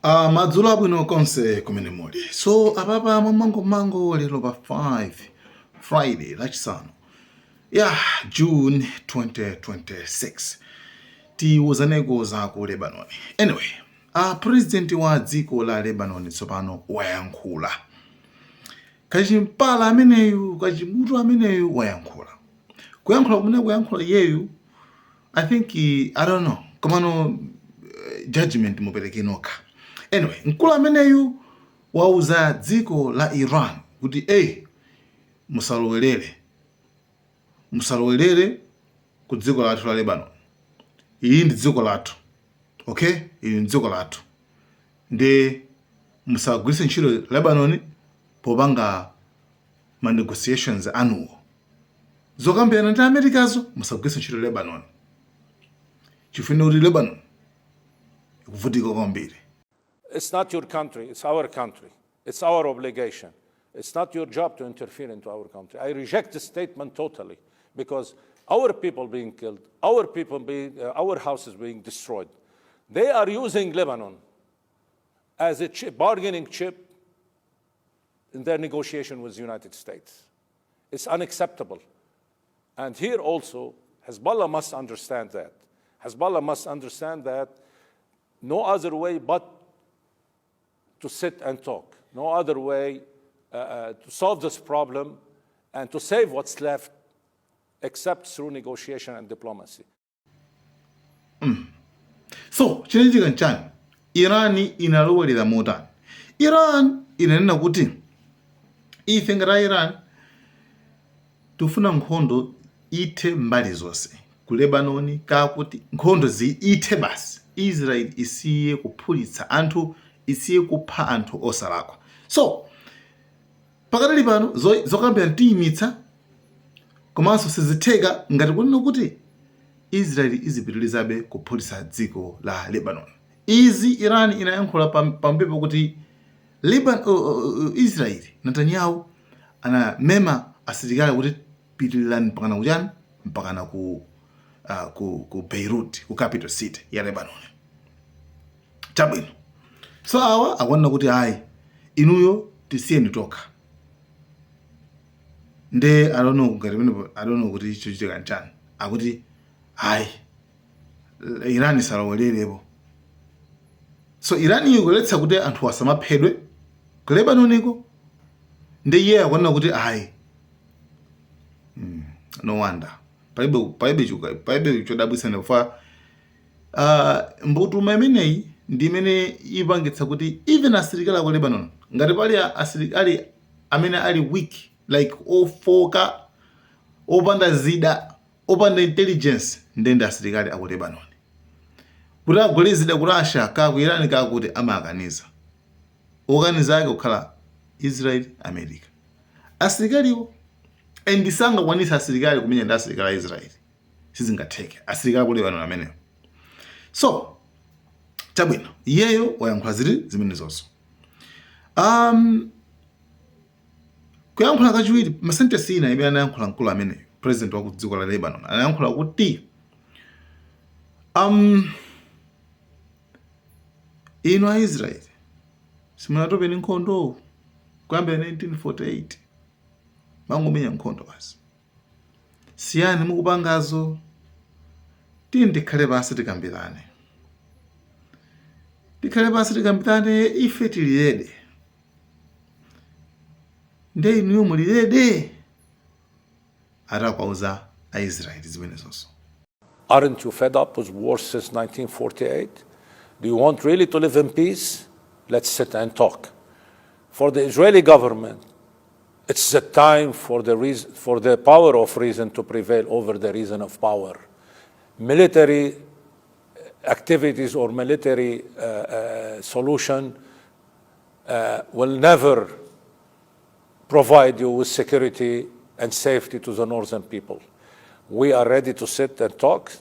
Madzulo abwino konse kumene muli. So apapa mango lero pa 5 Friday lachisanu June 2026 tiwuzaneko za ku Lebanon. Anyway, president wa dziko la Lebanon tsopano wayankhula. Kachimpala ameneyu, kachimutu ameneyu wayankhula. Kuyankhula kumene kuyankhula yeyu, I think, I don't know, komano judgment mupereke nokha. Anyway, mkulu ameneyu wauza dziko la Iran kuti musalowelere ku dziko lathu la Lebanon. Ili ndi dziko lathu. Okay? Ili ndi dziko lathu. Nde musagwiritse ntchito Lebanon popanga ma negotiations anuwo. Zokambirana ndi Americazo musagwiritse ntchito Lebanon. Chifukwa kuti Lebanon ikuvutika kwambiri. It's not your country, it's our country. It's our obligation. It's not your job to interfere into our country. I reject this statement totally because our people being killed, our houses being destroyed. They are using Lebanon as a bargaining chip in their negotiation with the United States. It's unacceptable. And here also, Hezbollah must understand that. Hezbollah must understand that no other way but to sit and talk. No other way to solve this problem and to save what's left except through negotiation and diplomacy. So, chinachitika nchani? Irani inalowelera motani. Iran inanena kuti ife ngati Iran tufuna nkhondo ithe mbali zonse. Ku Lebanon kakuti nkhondo ithe basi. Israel isiye kuphulitsa anthu, isiye kupha anthu osalakwa. So, pakatali pano zokambira tiyimitsa komanso sizitheka ngati kunena kuti Israel izipitirizabe kuphulitsa dziko la Lebanon. Izi Iran inayankhula pambepo kuti Israel Netanyahu anamema asilikali kuti pitirirani mpakana kuchani mpakana ku Beirut, ku capital city ya Lebanon. Chabwino. So awa akuona kuti inuyo tisiyeni tokha. Nde I don't know kuti chichitika nchani. Akuti Iran isalowelerepo. So Iran ikuletsa kuti anthu asamaphedwe ku Lebanoniko. Nde iye akuona kuti no wonder. Paibe chodabwitsa kufa mbutuma imeneyi ndi imene ipangitsa kuti even asilikali ku Lebanon ngati pali asilikali amene ali weak, like ofoka, opanda zida, opanda intelligence, ndende asilikali aku Lebanon. Kuti agule zida ku Russia ku Iran kakuti amakaniza. Okaniza ake kukhala Israel, America. Asilikaliwo endisanga kwanisa asilikali kumenya ndi asilikali a Israel. Sizingatheke. Asilikali ku Lebanon amenewo. So, chabwino, iyeyo wayankhula zimene zonso. Kuyankhula kachiwiri, masentesi ina imene anayankhula mkulu amene, president wa ku dziko la Lebanon, anayankhula kuti inu a Israel simunatopeni nkhondo kuyambira 1948 mangomenya nkhondo basi. Siyani mukupangazo, tikhale basi tikambirane. Tikhale basi tikambirane, ife tilirede. Nde inuyo mulirede. Atakwauza a Israel zimene zonso. Aren't you fed up with war since 1948? Do you want really to live in peace? Let's sit and talk. For the Israeli government, it's the time for the power of reason to prevail over the reason of power. Military activities or military solution will never provide you with security and safety to the northern people. We are ready to sit and talk.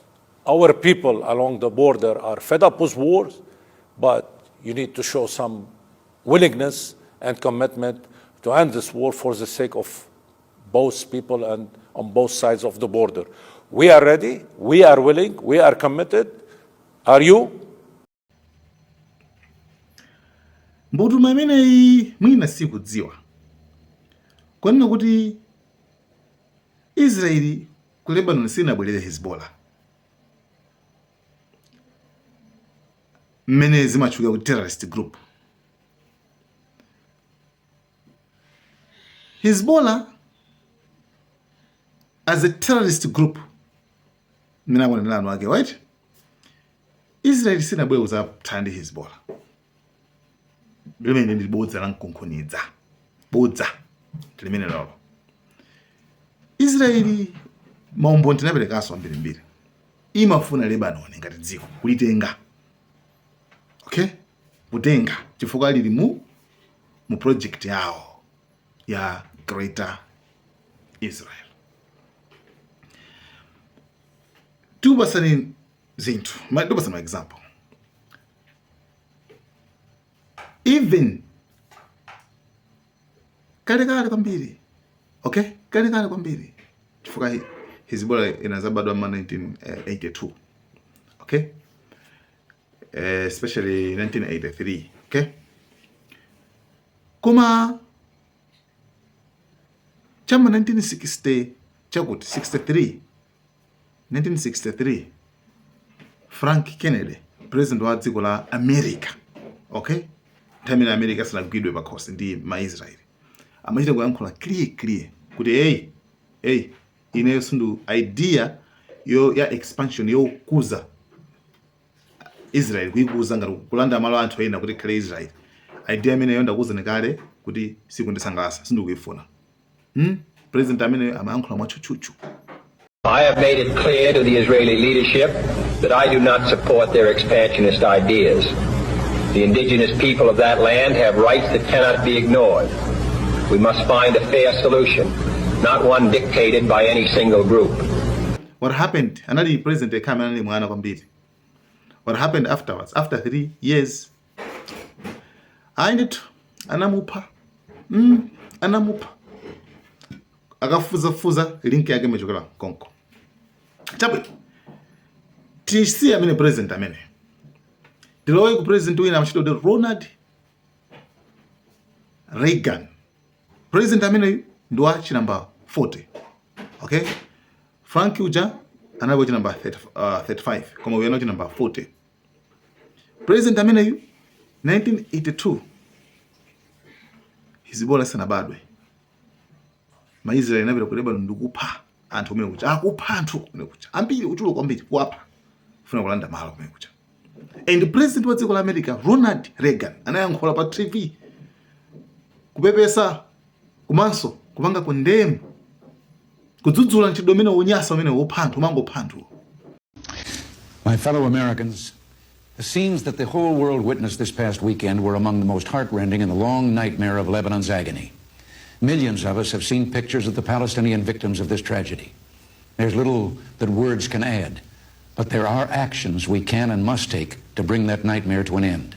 Our people along the border are fed up with wars, but you need to show some willingness and commitment to end this war for the sake of both people and on both sides of the border. We are ready, we are willing, we are committed. Are you? mbutuma imeneyi mwina sikudziwa kwanena kuti Israeli ku Lebanon sinabwerere Hezbollah mmene zimatchuka kuti terrorist group. Hezbollah as a terrorist group mina kwanelano wake, right? Israel sinabwera kuzathandi Hezbollah limene ndi bodza la nkunkhuniza bodza limene lolo. Israeli maumbo ndinaperekaso ambirimbiri imafuna Lebanon ngati dziko kulitenga, okay, kutenga chifukwa lili mu project yawo ya Greater Israel. Tubasani zinthu, tubasani example. Even kale kwambiri, okay, kale kwambiri chifukwa Hezbollah inazabadwa ma 1982, okay, especially 1983, okay. Koma chama 1963 Frank Kennedy, president wa dziko la America, okay, time na America sanagwidwe pakhosi ndi ma-Israeli, amachita kuyankhula clear kuti hey ineyo sindu idea ya expansion yokuza Israel kuikuza ngati kulanda malo anthu ena kuti khale Israel, idea imene yonda kuza nekale kuti sikundisangalatsa sindu kuifuna. President amene amayankhula mwachuchuchu. I have made it clear to the Israeli leadership that I do not support their expansionist ideas. The indigenous people of that land have rights that cannot be ignored. We must find a fair solution, not one dictated by any single group. What happened? Another president came and mwana kwambiri. What happened afterwards? After 3 years, anamupa akafuza link yake imechokera konko. Chabe TC amene president amene ndilowe ku president wina amachito Ronald Reagan. President amene ndiwa chinamba 40, okay. Frank uja anawe chinamba 35 koma uyo chinamba 40. President amene 1982 Hezbollah sanabadwe, ma-Israeli nabira ku Lebanon ndikupha anthu kumene kucha, akupha anthu kumene kucha ambiri uchuluka kwambiri kuwapha funa kulanda malo kumene kucha. And president wa dziko la America Ronald Reagan anayankhula pa TV kupepesa kumanso kupanga kundemu kudzudzula ntchito umene unyasa umene upha anthu mangopha anthu. My fellow Americans, the scenes that the whole world witnessed this past weekend were among the most heartrending in the long nightmare of Lebanon's agony. Millions of us have seen pictures of the Palestinian victims of this tragedy. There's little that words can add, but there are actions we can and must take to bring that nightmare to an end.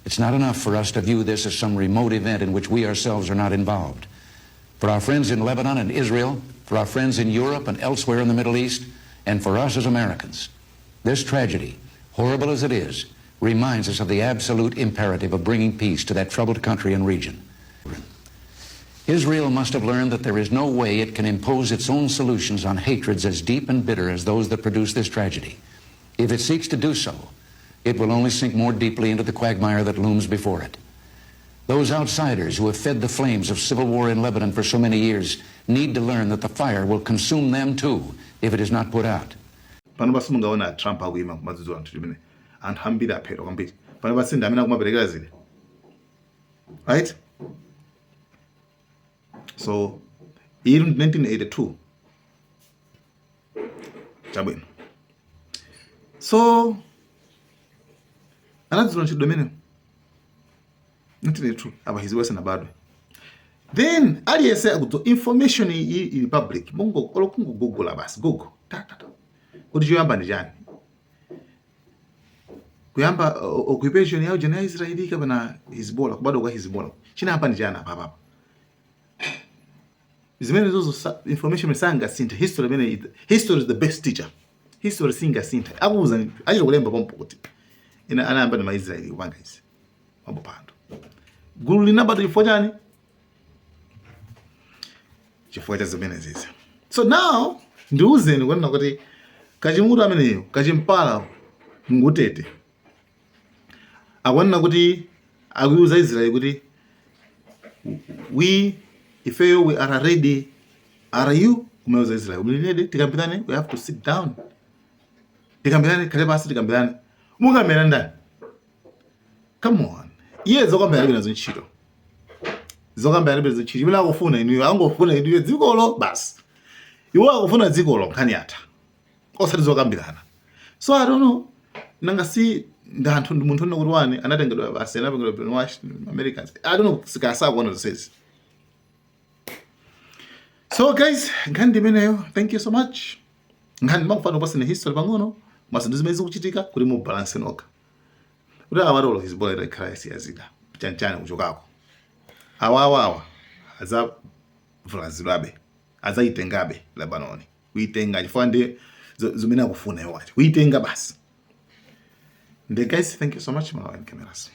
It's not enough for us to view this as some remote event in which we ourselves are not involved. For our friends in Lebanon and Israel, for our friends in Europe and elsewhere in the Middle East, and for us as Americans, this tragedy, horrible as it is, reminds us of the absolute imperative of bringing peace to that troubled country and region. Israel must have learned that there is no way it can impose its own solutions on hatreds as deep and bitter as those that produce this tragedy. If it seeks to do so, it will only sink more deeply into the quagmire that looms before it. Those outsiders who have fed the flames of civil war in Lebanon for so many years need to learn that the fire will consume them too if it is not put out. Pano basi mungaona Trump akuima kumadzudzula anthu limene anthu ambiri aphedwa kwambiri. Pano basi ndi amene akumaperekera zile, right? So in 1982 chabwino, so anadzudzula ntchito imene 1982 apa Hezbollah sanabadwe. Then aliyese akudzo information in public mungo olokungu Google basi Google kuti choyamba ndi chani kuyamba occupation ya ujana Israeli kapena Hezbollah kubadwa kwa Hezbollah chinayamba ndi chani apa zimene zozo information sanga sintha history imene history is the best teacher. History singa sintha akuza achikulemba pompo kuti ina anayamba ndi ma Israeli kupanga izi mambo pando. gulu linabadwa chifukwa chani? Chifukwa cha zimene zizi. So now ndiuzeni kunena kuti kachimutu ameneyo kachimpala ngutete akuonena kuti akuuza Israeli kuti ifeyo we are ready. Are you? Kumeuza Israeli mlilede tikambirane, we have to sit down. Tikambirane kale basi tikambirane. Mukambirana ndani? Come on. Iye zokambirana bino zinchito. Zokambirana bino zinchito. Ibila akufuna inuyo, angofuna inuyo dzikolo basi. Iwo akufuna dzikolo nkhani yatha. Osati zokambirana. So I don't know. Nanga si ndanthu ndi munthu kuti wani anatengedwa basi anapengedwa Americans. I don't know sikasa kuona zonsezi. So guys, nkhani ndimeneyo. Thank you so much. Nkhani makufana kupasani history pang'ono. Maso ndizimezi kuchitika kuti mu balance noka. Kuti awarolo Hezbollah crisis yazida. Chanchana kuchokako. Awawawa aza vulazirabe. Aza itengabe Lebanoni. Kuitenga chifukwa ndi zimene akufuna iwo ati. Kuitenga basi. And guys, thank you so much, Malawi Cameras.